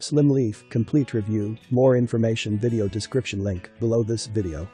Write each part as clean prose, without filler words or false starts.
Slim Leaf, complete review, more information video description link below this video.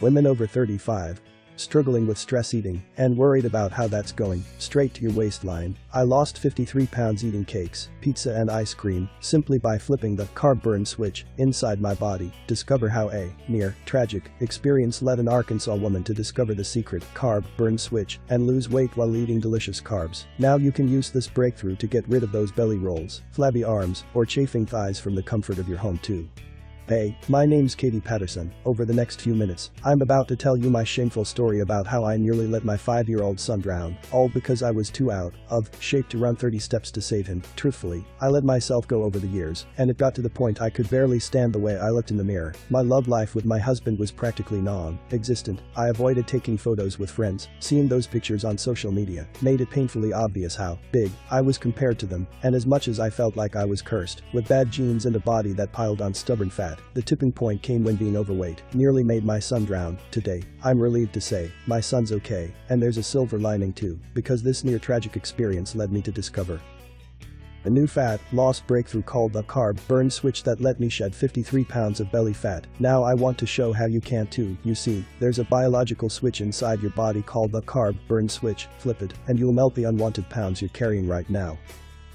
Women over 35, struggling with stress eating and worried about how that's going, straight to your waistline. I lost 53 pounds eating cakes, pizza and ice cream simply by flipping the carb burn switch inside my body. Discover how a near tragic experience led an Arkansas woman to discover the secret carb burn switch and lose weight while eating delicious carbs. Now you can use this breakthrough to get rid of those belly rolls, flabby arms, or chafing thighs from the comfort of your home too. Hey, my name's Katie Patterson. Over the next few minutes, I'm about to tell you my shameful story about how I nearly let my 5-year-old son drown, all because I was too out of shape to run 30 steps to save him. Truthfully, I let myself go over the years, and it got to the point I could barely stand the way I looked in the mirror. My love life with my husband was practically non-existent. I avoided taking photos with friends. Seeing those pictures on social media made it painfully obvious how big I was compared to them, and as much as I felt like I was cursed with bad genes and a body that piled on stubborn fat, the tipping point came when being overweight nearly made my son drown. Today, I'm relieved to say, my son's okay, and there's a silver lining too, because this near tragic experience led me to discover a new fat loss breakthrough called the carb burn switch that let me shed 53 pounds of belly fat. Now I want to show how you can too. You see, there's a biological switch inside your body called the carb burn switch. Flip it, and you'll melt the unwanted pounds you're carrying right now.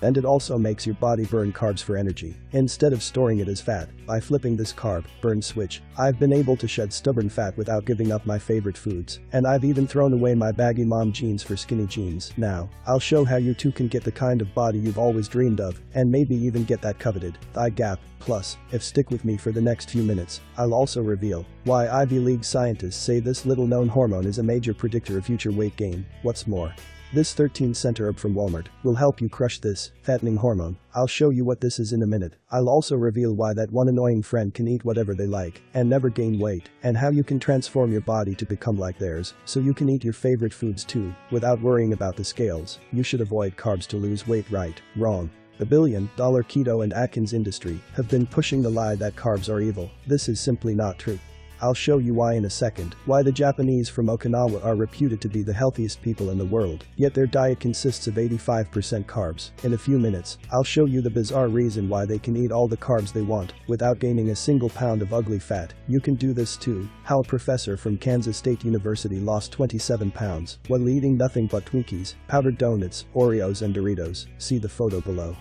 And it also makes your body burn carbs for energy, instead of storing it as fat. By flipping this carb burn switch, I've been able to shed stubborn fat without giving up my favorite foods, and I've even thrown away my baggy mom jeans for skinny jeans. Now, I'll show how you too can get the kind of body you've always dreamed of, and maybe even get that coveted thigh gap. Plus, if stick with me for the next few minutes, I'll also reveal why Ivy League scientists say this little-known hormone is a major predictor of future weight gain. What's more, this 13-cent herb from Walmart will help you crush this fattening hormone. I'll show you what this is in a minute. I'll also reveal why that one annoying friend can eat whatever they like and never gain weight, and how you can transform your body to become like theirs so you can eat your favorite foods too without worrying about the scales. You should avoid carbs to lose weight. Right? Wrong. The billion-dollar keto and Atkins industry have been pushing the lie that carbs are evil. This is simply not true. I'll show you why in a second. Why the Japanese from Okinawa are reputed to be the healthiest people in the world, yet their diet consists of 85% carbs. In a few minutes, I'll show you the bizarre reason why they can eat all the carbs they want without gaining a single pound of ugly fat. You can do this too. How a professor from Kansas State University lost 27 pounds while eating nothing but Twinkies, powdered donuts, Oreos and Doritos. See the photo below.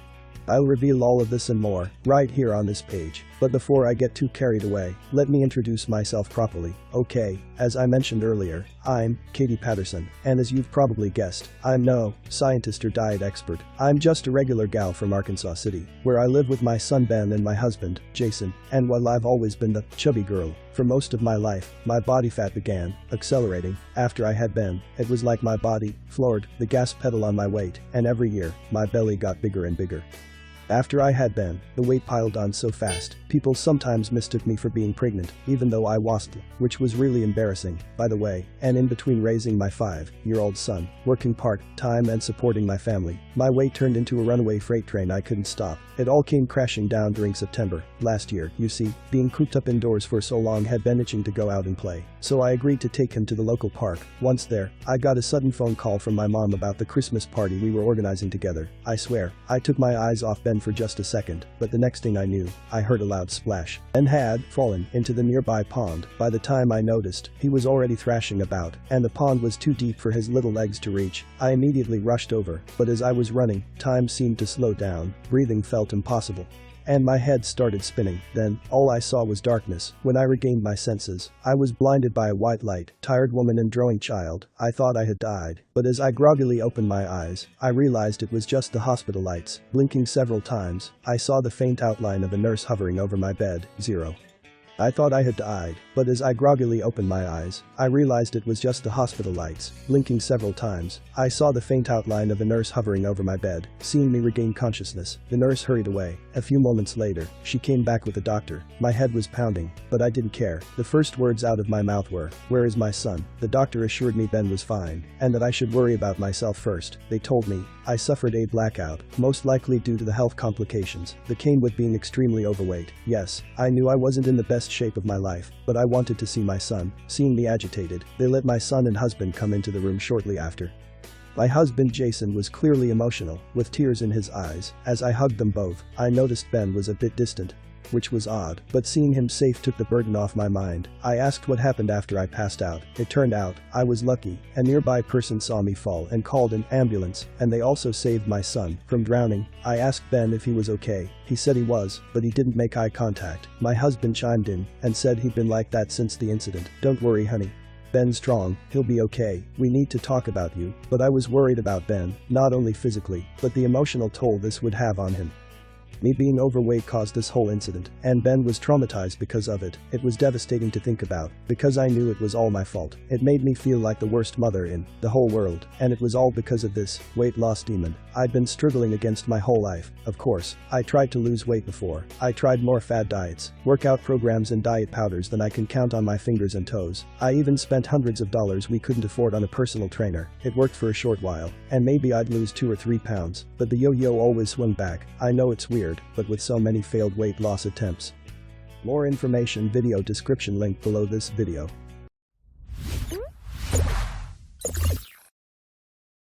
I'll reveal all of this and more right here on this page. But before I get too carried away, let me introduce myself properly. Okay, as I mentioned earlier, I'm Katie Patterson, and as you've probably guessed, I'm no scientist or diet expert. I'm just a regular gal from Arkansas City, where I live with my son Ben and my husband, Jason, and while I've always been the chubby girl for most of my life, my body fat began accelerating after I had Ben. It was like my body floored the gas pedal on my weight, and every year, my belly got bigger and bigger. After I had Ben, the weight piled on so fast, people sometimes mistook me for being pregnant, even though I wasn't, which was really embarrassing, by the way. And in between raising my 5-year-old son, working part-time and supporting my family, my weight turned into a runaway freight train I couldn't stop. It all came crashing down during September last year. You see, being cooped up indoors for so long had been itching to go out and play, so I agreed to take him to the local park. Once there, I got a sudden phone call from my mom about the Christmas party we were organizing together. I swear, I took my eyes off Ben for just a second, but the next thing I knew, I heard a loud splash. Ben had fallen into the nearby pond. By the time I noticed, he was already thrashing about, and the pond was too deep for his little legs to reach. I immediately rushed over, but as I was running, time seemed to slow down. Breathing felt impossible, and my head started spinning. Then, all I saw was darkness. When I regained my senses, I was blinded by a white light, tired woman and drooling child. I thought I had died, but as I groggily opened my eyes, I realized it was just the hospital lights. Blinking several times, I saw the faint outline of a nurse hovering over my bed. 0. I thought I had died, but as I groggily opened my eyes, I realized it was just the hospital lights. Blinking several times, I saw the faint outline of a nurse hovering over my bed. Seeing me regain consciousness, the nurse hurried away. A few moments later, she came back with a doctor. My head was pounding, but I didn't care. The first words out of my mouth were, "Where is my son?" The doctor assured me Ben was fine, and that I should worry about myself first. They told me I suffered a blackout, most likely due to the health complications that came with being extremely overweight. Yes, I knew I wasn't in the best shape of my life, but I wanted to see my son. Seeing me agitated, they let my son and husband come into the room shortly after. My husband Jason was clearly emotional, with tears in his eyes. As I hugged them both, I noticed Ben was a bit distant, which was odd, but seeing him safe took the burden off my mind. I asked what happened after I passed out. It turned out, I was lucky. A nearby person saw me fall and called an ambulance, and they also saved my son from drowning. I asked Ben if he was okay. He said he was, but he didn't make eye contact. My husband chimed in and said he'd been like that since the incident. Don't worry, honey. Ben's strong, he'll be okay. We need to talk about you. But I was worried about Ben, not only physically, but the emotional toll this would have on him. Me being overweight caused this whole incident, and Ben was traumatized because of it. It was devastating to think about, because I knew it was all my fault. It made me feel like the worst mother in the whole world, and it was all because of this weight loss demon I'd been struggling against my whole life. Of course, I tried to lose weight before. I tried more fad diets, workout programs and diet powders than I can count on my fingers and toes. I even spent hundreds of dollars we couldn't afford on a personal trainer. It worked for a short while, and maybe I'd lose 2 or 3 pounds, but the yo-yo always swung back. I know it's weird, but with so many failed weight loss attempts. More information, video description link below this video.